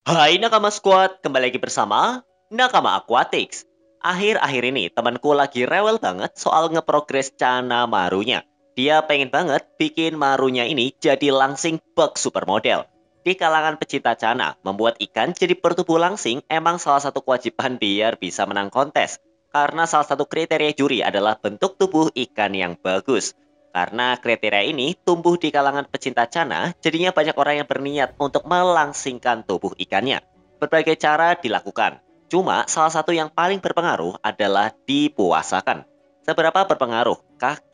Hai Nakama Squad, kembali lagi bersama Nakama Aquatics. Akhir-akhir ini temanku lagi rewel banget soal ngeprogres Cana Marunya. Dia pengen banget bikin Marunya ini jadi langsing bug supermodel. Di kalangan pecinta Cana, membuat ikan jadi bertubuh langsing emang salah satu kewajiban biar bisa menang kontes. Karena salah satu kriteria juri adalah bentuk tubuh ikan yang bagus. Karena kriteria ini tumbuh di kalangan pecinta cana, jadinya banyak orang yang berniat untuk melangsingkan tubuh ikannya. Berbagai cara dilakukan. Cuma salah satu yang paling berpengaruh adalah dipuasakan. Seberapa berpengaruh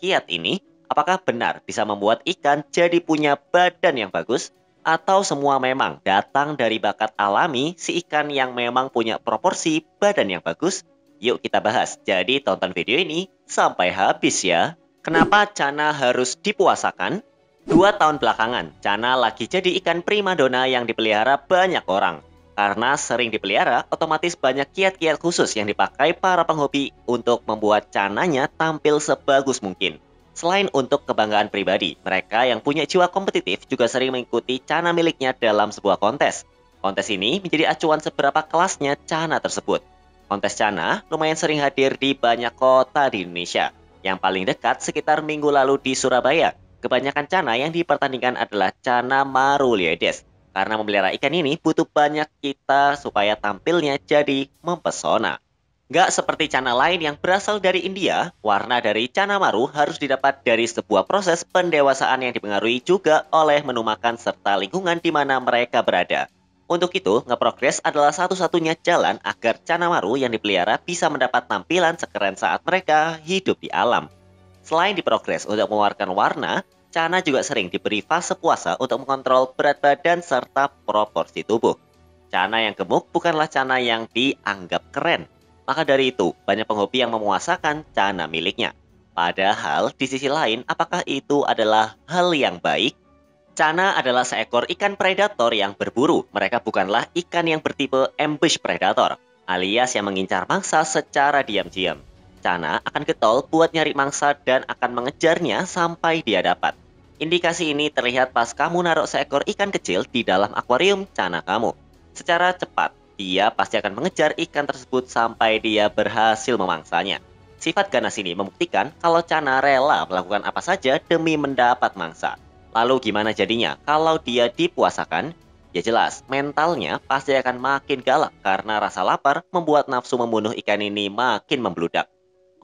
kiat ini? Apakah benar bisa membuat ikan jadi punya badan yang bagus? Atau semua memang datang dari bakat alami si ikan yang memang punya proporsi badan yang bagus? Yuk kita bahas. Jadi tonton video ini sampai habis ya. Kenapa Cana harus dipuasakan? 2 tahun belakangan, Cana lagi jadi ikan primadona yang dipelihara banyak orang. Karena sering dipelihara, otomatis banyak kiat-kiat khusus yang dipakai para penghobi untuk membuat cananya tampil sebagus mungkin. Selain untuk kebanggaan pribadi, mereka yang punya jiwa kompetitif juga sering mengikuti cana miliknya dalam sebuah kontes. Kontes ini menjadi acuan seberapa kelasnya cana tersebut. Kontes cana lumayan sering hadir di banyak kota di Indonesia. Yang paling dekat sekitar minggu lalu di Surabaya. Kebanyakan cana yang dipertandingkan adalah cana Maruliedes. Karena memelihara ikan ini butuh banyak kita supaya tampilnya jadi mempesona. Nggak seperti cana lain yang berasal dari India, warna dari cana maru harus didapat dari sebuah proses pendewasaan yang dipengaruhi juga oleh menu makan serta lingkungan di mana mereka berada. Untuk itu, ngeprogres adalah satu-satunya jalan agar cana maru yang dipelihara bisa mendapat tampilan sekeren saat mereka hidup di alam. Selain diprogres untuk mengeluarkan warna, cana juga sering diberi fase puasa untuk mengontrol berat badan serta proporsi tubuh. Cana yang gemuk bukanlah cana yang dianggap keren. Maka dari itu, banyak penghobi yang memuasakan cana miliknya. Padahal, di sisi lain, apakah itu adalah hal yang baik? Cana adalah seekor ikan predator yang berburu. Mereka bukanlah ikan yang bertipe ambush predator, alias yang mengincar mangsa secara diam-diam. Cana akan getol buat nyari mangsa dan akan mengejarnya sampai dia dapat. Indikasi ini terlihat pas kamu naruh seekor ikan kecil di dalam akuarium cana kamu. Secara cepat, dia pasti akan mengejar ikan tersebut sampai dia berhasil memangsanya. Sifat ganas ini membuktikan kalau cana rela melakukan apa saja demi mendapat mangsa. Lalu gimana jadinya kalau dia dipuasakan? Ya jelas, mentalnya pasti akan makin galak karena rasa lapar membuat nafsu membunuh ikan ini makin membludak.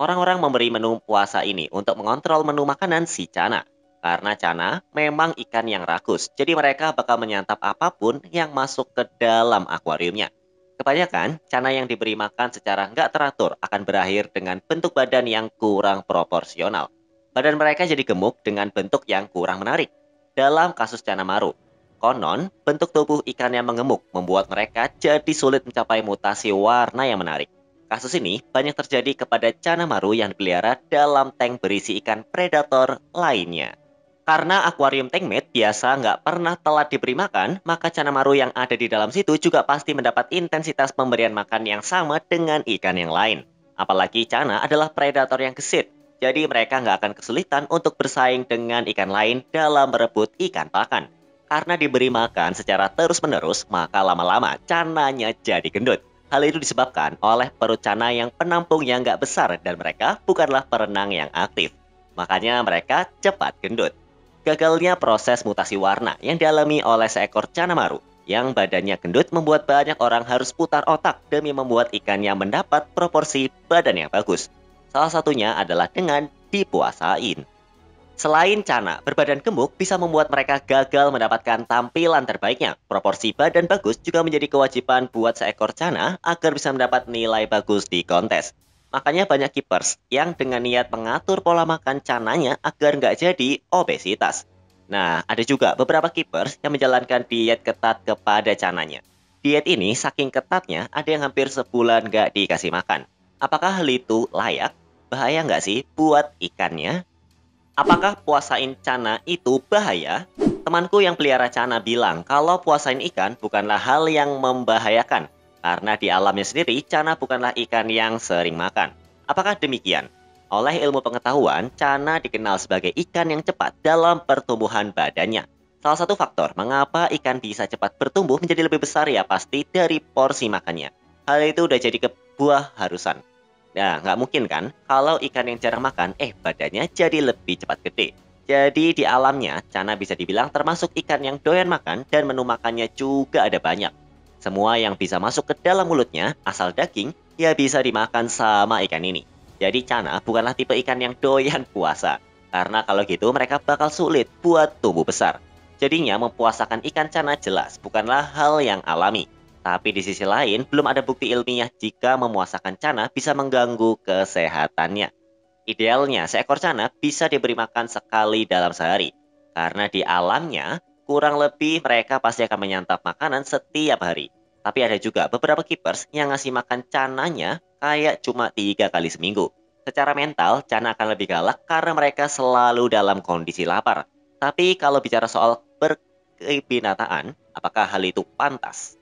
Orang-orang memberi menu puasa ini untuk mengontrol menu makanan si Cana. Karena Cana memang ikan yang rakus, jadi mereka bakal menyantap apapun yang masuk ke dalam akuariumnya. Kebanyakan, Cana yang diberi makan secara nggak teratur akan berakhir dengan bentuk badan yang kurang proporsional. Badan mereka jadi gemuk dengan bentuk yang kurang menarik. Dalam kasus Cana Maru, konon bentuk tubuh ikan yang mengemuk membuat mereka jadi sulit mencapai mutasi warna yang menarik. Kasus ini banyak terjadi kepada Cana Maru yang dipelihara dalam tank berisi ikan predator lainnya. Karena akuarium tankmate biasa nggak pernah telat diberi makan, maka Cana Maru yang ada di dalam situ juga pasti mendapat intensitas pemberian makan yang sama dengan ikan yang lain. Apalagi Cana adalah predator yang gesit, jadi mereka nggak akan kesulitan untuk bersaing dengan ikan lain dalam merebut ikan pakan. Karena diberi makan secara terus-menerus, maka lama-lama cananya jadi gendut. Hal itu disebabkan oleh perut cana yang penampung yang nggak besar dan mereka bukanlah perenang yang aktif. Makanya mereka cepat gendut. Gagalnya proses mutasi warna yang dialami oleh seekor cana maru yang badannya gendut membuat banyak orang harus putar otak demi membuat ikan yang mendapat proporsi badan yang bagus. Salah satunya adalah dengan dipuasain. Selain cana, berbadan gemuk bisa membuat mereka gagal mendapatkan tampilan terbaiknya. Proporsi badan bagus juga menjadi kewajiban buat seekor cana agar bisa mendapat nilai bagus di kontes. Makanya banyak keepers yang dengan niat mengatur pola makan cananya agar nggak jadi obesitas. Nah, ada juga beberapa keepers yang menjalankan diet ketat kepada cananya. Diet ini saking ketatnya ada yang hampir sebulan nggak dikasih makan. Apakah hal itu layak? Bahaya nggak sih buat ikannya? Apakah puasain cana itu bahaya? Temanku yang pelihara cana bilang kalau puasain ikan bukanlah hal yang membahayakan. Karena di alamnya sendiri, cana bukanlah ikan yang sering makan. Apakah demikian? Oleh ilmu pengetahuan, cana dikenal sebagai ikan yang cepat dalam pertumbuhan badannya. Salah satu faktor mengapa ikan bisa cepat bertumbuh menjadi lebih besar ya pasti dari porsi makannya. Hal itu udah jadi sebuah harusan. Nah, nggak mungkin kan kalau ikan yang jarang makan, badannya jadi lebih cepat gede. Jadi di alamnya, cana bisa dibilang termasuk ikan yang doyan makan dan menu makannya juga ada banyak. Semua yang bisa masuk ke dalam mulutnya, asal daging, ya bisa dimakan sama ikan ini. Jadi cana bukanlah tipe ikan yang doyan puasa. Karena kalau gitu mereka bakal sulit buat tumbuh besar. Jadinya mempuasakan ikan cana jelas bukanlah hal yang alami. Tapi di sisi lain, belum ada bukti ilmiah jika memuasakan cana bisa mengganggu kesehatannya. Idealnya, seekor cana bisa diberi makan sekali dalam sehari. Karena di alamnya, kurang lebih mereka pasti akan menyantap makanan setiap hari. Tapi ada juga beberapa keepers yang ngasih makan cananya kayak cuma 3 kali seminggu. Secara mental, cana akan lebih galak karena mereka selalu dalam kondisi lapar. Tapi kalau bicara soal berkebinataan, apakah hal itu pantas?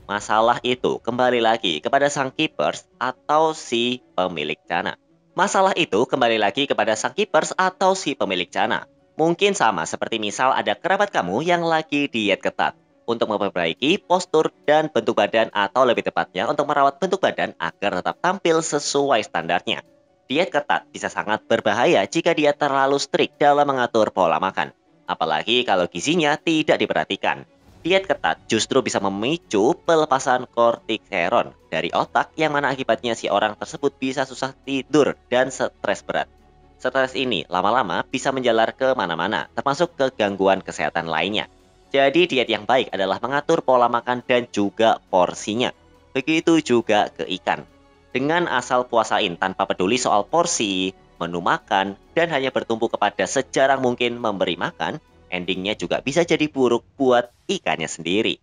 Masalah itu kembali lagi kepada sang keepers atau si pemilik cana. Masalah itu kembali lagi kepada sang keepers atau si pemilik cana. Mungkin sama seperti misal ada kerabat kamu yang lagi diet ketat untuk memperbaiki postur dan bentuk badan atau lebih tepatnya untuk merawat bentuk badan agar tetap tampil sesuai standarnya. Diet ketat bisa sangat berbahaya jika dia terlalu strict dalam mengatur pola makan. Apalagi kalau gizinya tidak diperhatikan. Diet ketat justru bisa memicu pelepasan kortikeron dari otak yang mana akibatnya si orang tersebut bisa susah tidur dan stres berat. Stres ini lama-lama bisa menjalar ke mana-mana, termasuk ke gangguan kesehatan lainnya. Jadi diet yang baik adalah mengatur pola makan dan juga porsinya. Begitu juga ke ikan. Dengan asal puasain tanpa peduli soal porsi, menu makan, dan hanya bertumpu kepada sejarang mungkin memberi makan, endingnya juga bisa jadi buruk buat ikannya sendiri.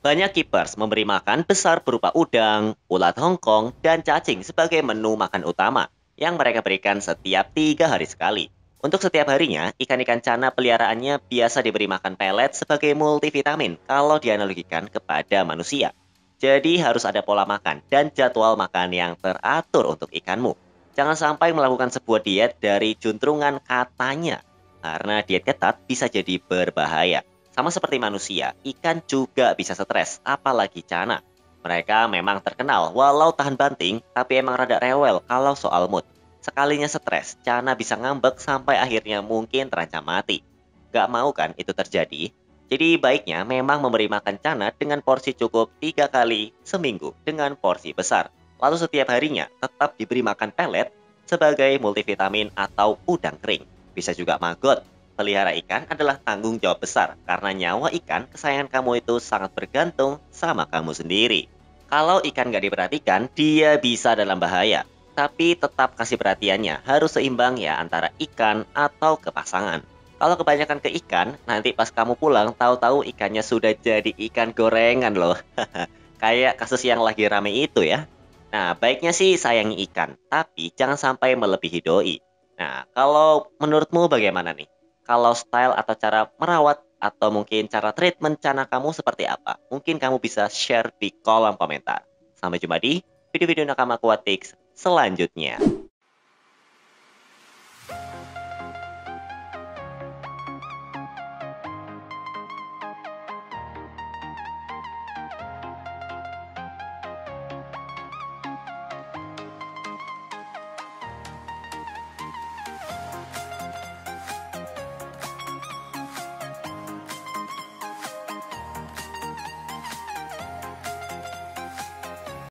Banyak keepers memberi makan besar berupa udang, ulat hongkong, dan cacing sebagai menu makan utama yang mereka berikan setiap 3 hari sekali. Untuk setiap harinya, ikan-ikan cana peliharaannya biasa diberi makan pelet sebagai multivitamin kalau dianalogikan kepada manusia. Jadi harus ada pola makan dan jadwal makan yang teratur untuk ikanmu. Jangan sampai melakukan sebuah diet dari juntrungan katanya karena diet ketat bisa jadi berbahaya. Sama seperti manusia, ikan juga bisa stres, apalagi cana. Mereka memang terkenal walau tahan banting, tapi emang rada rewel kalau soal mood. Sekalinya stres, cana bisa ngambek sampai akhirnya mungkin terancam mati. Gak mau kan itu terjadi? Jadi baiknya memang memberi makan cana dengan porsi cukup 3 kali seminggu dengan porsi besar. Lalu setiap harinya tetap diberi makan pelet sebagai multivitamin atau udang kering. Bisa juga maggot. Pelihara ikan adalah tanggung jawab besar karena nyawa ikan kesayangan kamu itu sangat bergantung sama kamu sendiri. Kalau ikan gak diperhatikan, dia bisa dalam bahaya. Tapi tetap kasih perhatiannya harus seimbang ya antara ikan atau ke pasangan. Kalau kebanyakan ke ikan, nanti pas kamu pulang tahu-tahu ikannya sudah jadi ikan gorengan loh. Kayak kasus yang lagi rame itu ya. Nah, baiknya sih sayangi ikan, tapi jangan sampai melebihi doi. Nah, kalau menurutmu bagaimana nih? Kalau style atau cara merawat atau mungkin cara treatment cana kamu seperti apa? Mungkin kamu bisa share di kolom komentar. Sampai jumpa di video-video Nakama Aquatics selanjutnya.